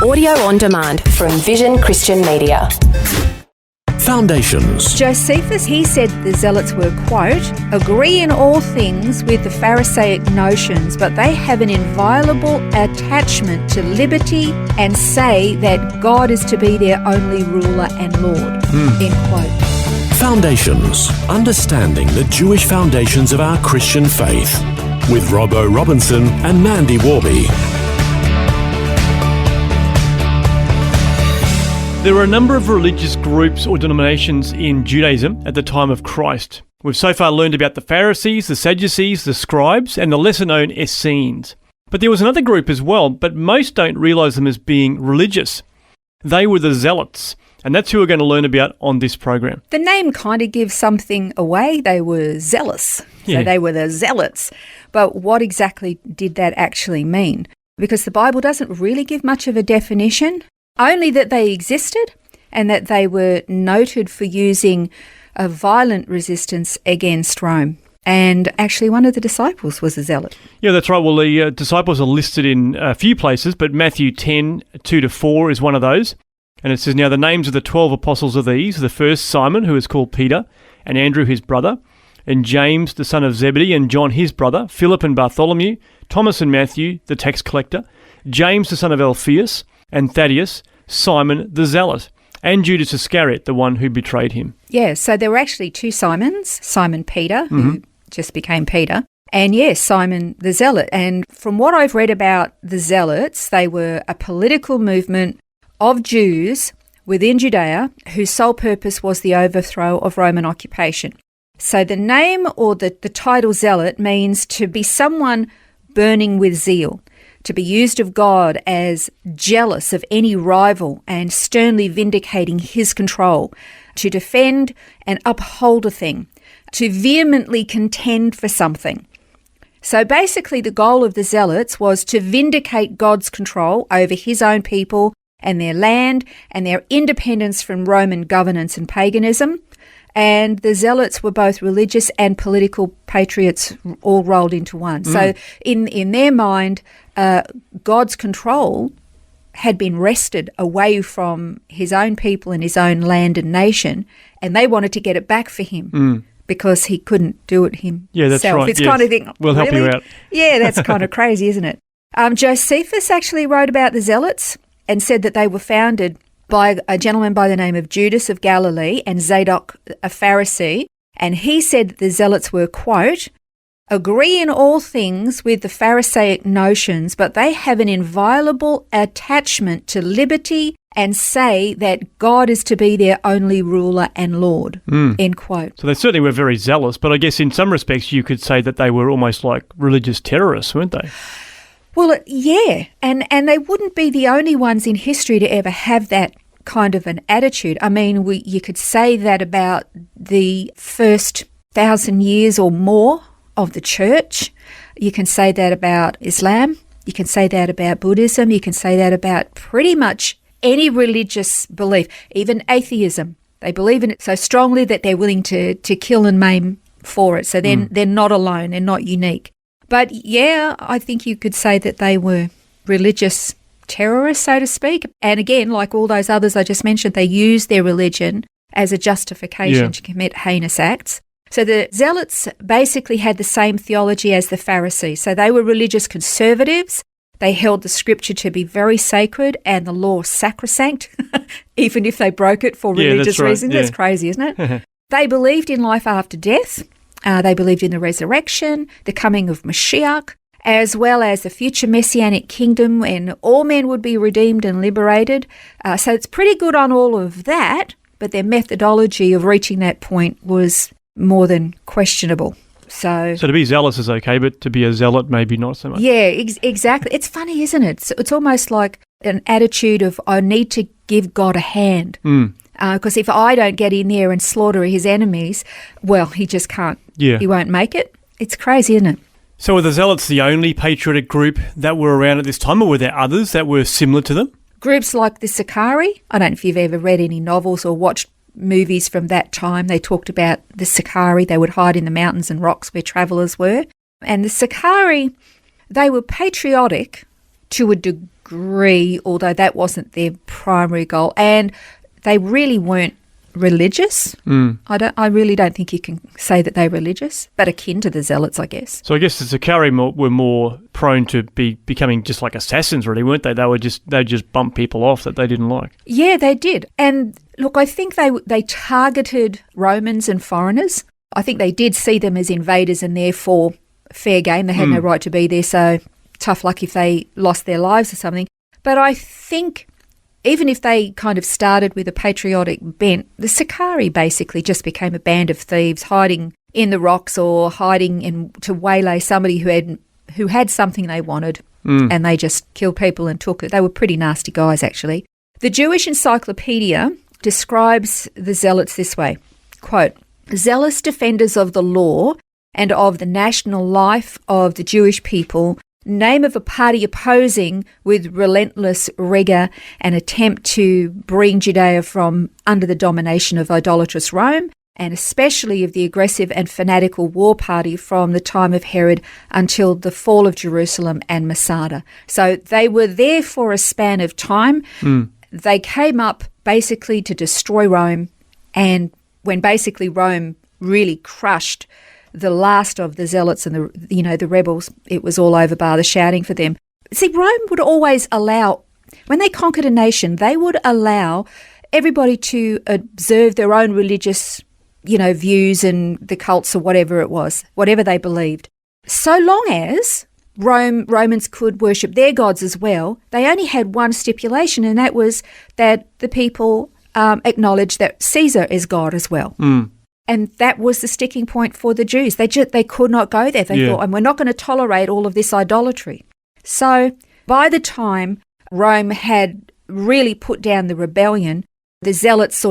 Audio on demand from Vision Christian Media. Foundations. Josephus, he said the Zealots were, quote, agree in all things with the Pharisaic notions, but they have an inviolable attachment to liberty and say that God is to be their only ruler and Lord, end quote. Foundations. Understanding the Jewish foundations of our Christian faith. With Robbo Robinson and Mandy Warby. There were a number of religious groups or denominations in Judaism at the time of Christ. We've so far learned about the Pharisees, the Sadducees, the scribes, and the lesser-known Essenes. But there was another group as well, but most don't realise them as being religious. They were the Zealots, and that's who we're going to learn about on this program. The name kind of gives something away. They were zealous, so they were the Zealots. But what exactly did that actually mean? Because the Bible doesn't really give much of a definition. Only that they existed and that they were noted for using a violent resistance against Rome. And actually one of the disciples was a zealot. Yeah, that's right. Well, the disciples are listed in a few places, but Matthew 10, 2-4 is one of those. And it says, now the names of the 12 apostles are these. The first, Simon, who is called Peter, and Andrew his brother, and James the son of Zebedee, and John his brother, Philip and Bartholomew, Thomas and Matthew, the tax collector, James the son of Alphaeus, and Thaddeus, Simon the Zealot, and Judas Iscariot, the one who betrayed him. Yeah, so there were actually two Simons, Simon Peter, who just became Peter, and yes, Simon the Zealot. And from what I've read about the Zealots, they were a political movement of Jews within Judea whose sole purpose was the overthrow of Roman occupation. So the name or the title Zealot means to be someone burning with zeal, to be used of God as jealous of any rival and sternly vindicating his control, to defend and uphold a thing, to vehemently contend for something. So basically the goal of the Zealots was to vindicate God's control over his own people and their land and their independence from Roman governance and paganism. And the Zealots were both religious and political patriots all rolled into one. So in their mind, God's control had been wrested away from his own people and his own land and nation, and they wanted to get it back for him because he couldn't do it himself. Yeah, that's right. It's kind of thing. We'll help you out. Yeah, that's kind of crazy, isn't it? Josephus actually wrote about the Zealots and said that they were founded by a gentleman by the name of Judas of Galilee and Zadok, a Pharisee, and he said that the Zealots were, quote, agree in all things with the Pharisaic notions, but they have an inviolable attachment to liberty and say that God is to be their only ruler and Lord, end quote. So they certainly were very zealous, but I guess in some respects you could say that they were almost like religious terrorists, weren't they? Well, yeah, and they wouldn't be the only ones in history to ever have that kind of an attitude. I mean, you could say that about the first 1,000 years or more of the church. You can say that about Islam. You can say that about Buddhism. You can say that about pretty much any religious belief, even atheism. They believe in it so strongly that they're willing to kill and maim for it. So then they're not alone. They're not unique. But yeah, I think you could say that they were religious terrorists, so to speak. And again, like all those others I just mentioned, they used their religion as a justification to commit heinous acts. So the Zealots basically had the same theology as the Pharisees. So they were religious conservatives. They held the scripture to be very sacred and the law sacrosanct, even if they broke it for religious reasons. That's crazy, isn't it? They believed in life after death. They believed in the resurrection, the coming of Mashiach, as well as the future messianic kingdom when all men would be redeemed and liberated. So it's pretty good on all of that, but their methodology of reaching that point was more than questionable. So to be zealous is okay, but to be a zealot maybe not so much. Yeah, exactly. It's funny, isn't it? It's almost like an attitude of, I need to give God a hand. Because if I don't get in there and slaughter his enemies, well, he just can't. Yeah. He won't make it. It's crazy, isn't it? So were the Zealots the only patriotic group that were around at this time, or were there others that were similar to them? Groups like the Sicarii. I don't know if you've ever read any novels or watched movies from that time. They talked about the Sicarii. They would hide in the mountains and rocks where travellers were. And the Sicarii, they were patriotic to a degree agree, although that wasn't their primary goal. And they really weren't religious. I really don't think you can say that they're religious, but akin to the Zealots, I guess. So I guess the Sicarii were more prone to becoming just like assassins, really, weren't they? They'd just bump people off that they didn't like. Yeah, they did. And look, I think they targeted Romans and foreigners. I think they did see them as invaders and therefore fair game. They had no right to be there, so tough luck if they lost their lives or something. But I think even if they kind of started with a patriotic bent, the Sicarii basically just became a band of thieves hiding in the rocks or hiding to waylay somebody who had something they wanted, and they just killed people and took it. They were pretty nasty guys, actually. The Jewish Encyclopedia describes the Zealots this way, quote, "Zealous defenders of the law and of the national life of the Jewish people, name of a party opposing with relentless rigour an attempt to bring Judea from under the domination of idolatrous Rome, and especially of the aggressive and fanatical war party from the time of Herod until the fall of Jerusalem and Masada." So they were there for a span of time. They came up basically to destroy Rome, and when basically Rome really crushed the last of the Zealots and the rebels, it was all over bar the shouting for them. See, Rome would always allow, when they conquered a nation, they would allow everybody to observe their own religious, views and the cults or whatever it was, whatever they believed. So long as Romans could worship their gods as well, they only had one stipulation, and that was that the people acknowledged that Caesar is God as well. And that was the sticking point for the Jews. They could not go there. They thought, and we're not going to tolerate all of this idolatry. So by the time Rome had really put down the rebellion, the Zealots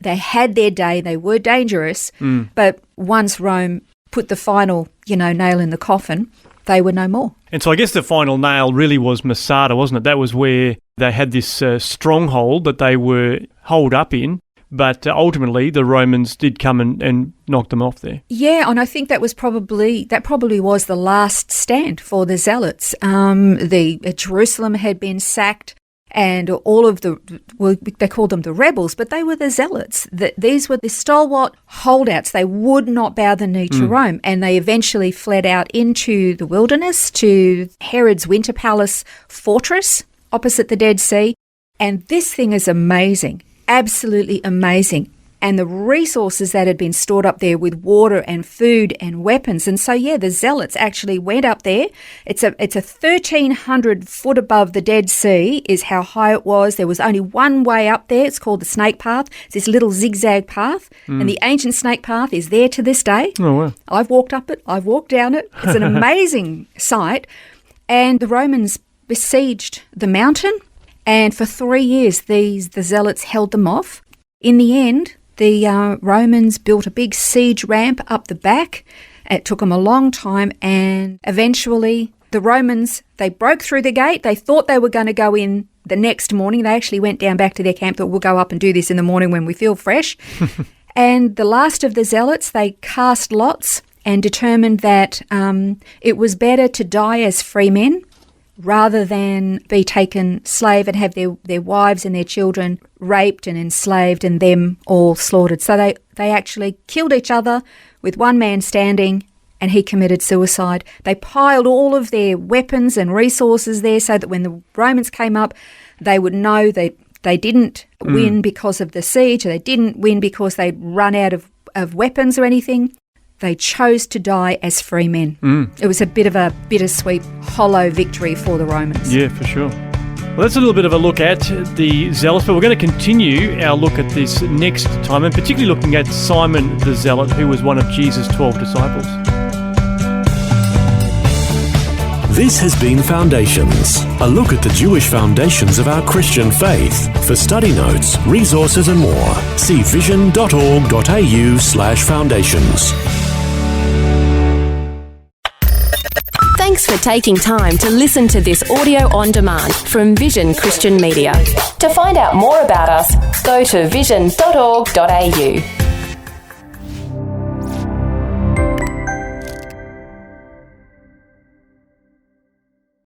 they had their day. They were dangerous. But once Rome put the final, nail in the coffin, they were no more. And so I guess the final nail really was Masada, wasn't it? That was where they had this stronghold that they were holed up in. But ultimately, the Romans did come and knock them off there. Yeah, and I think that probably was the last stand for the Zealots. Jerusalem had been sacked, and all of they called them the rebels, but they were the Zealots. These were the stalwart holdouts. They would not bow the knee to Rome, and they eventually fled out into the wilderness to Herod's Winter Palace fortress opposite the Dead Sea. And this thing is amazing. Absolutely amazing. And the resources that had been stored up there with water and food and weapons. And so, the Zealots actually went up there. It's a 1,300 foot above the Dead Sea is how high it was. There was only one way up there. It's called the Snake Path. It's this little zigzag path. And the ancient Snake Path is there to this day. Oh, wow. I've walked up it. I've walked down it. It's an amazing sight. And the Romans besieged the mountain. And for 3 years, the Zealots held them off. In the end, the Romans built a big siege ramp up the back. It took them a long time, and eventually the Romans, they broke through the gate. They thought they were going to go in the next morning. They actually went down back to their camp, thought we'll go up and do this in the morning when we feel fresh. And the last of the Zealots, they cast lots and determined that it was better to die as free men rather than be taken slave and have their wives and their children raped and enslaved and them all slaughtered. So they actually killed each other with one man standing, and he committed suicide. They piled all of their weapons and resources there so that when the Romans came up, they would know they didn't win because of the siege, they didn't win because they'd run out of weapons or anything. They chose to die as free men. It was a bit of a bittersweet, hollow victory for the Romans. Yeah, for sure. Well, that's a little bit of a look at the Zealots, but we're going to continue our look at this next time, and particularly looking at Simon the Zealot, who was one of Jesus' 12 disciples. This has been Foundations, a look at the Jewish foundations of our Christian faith. For study notes, resources and more, see vision.org.au/foundations. Thanks for taking time to listen to this audio on demand from Vision Christian Media. To find out more about us, go to vision.org.au.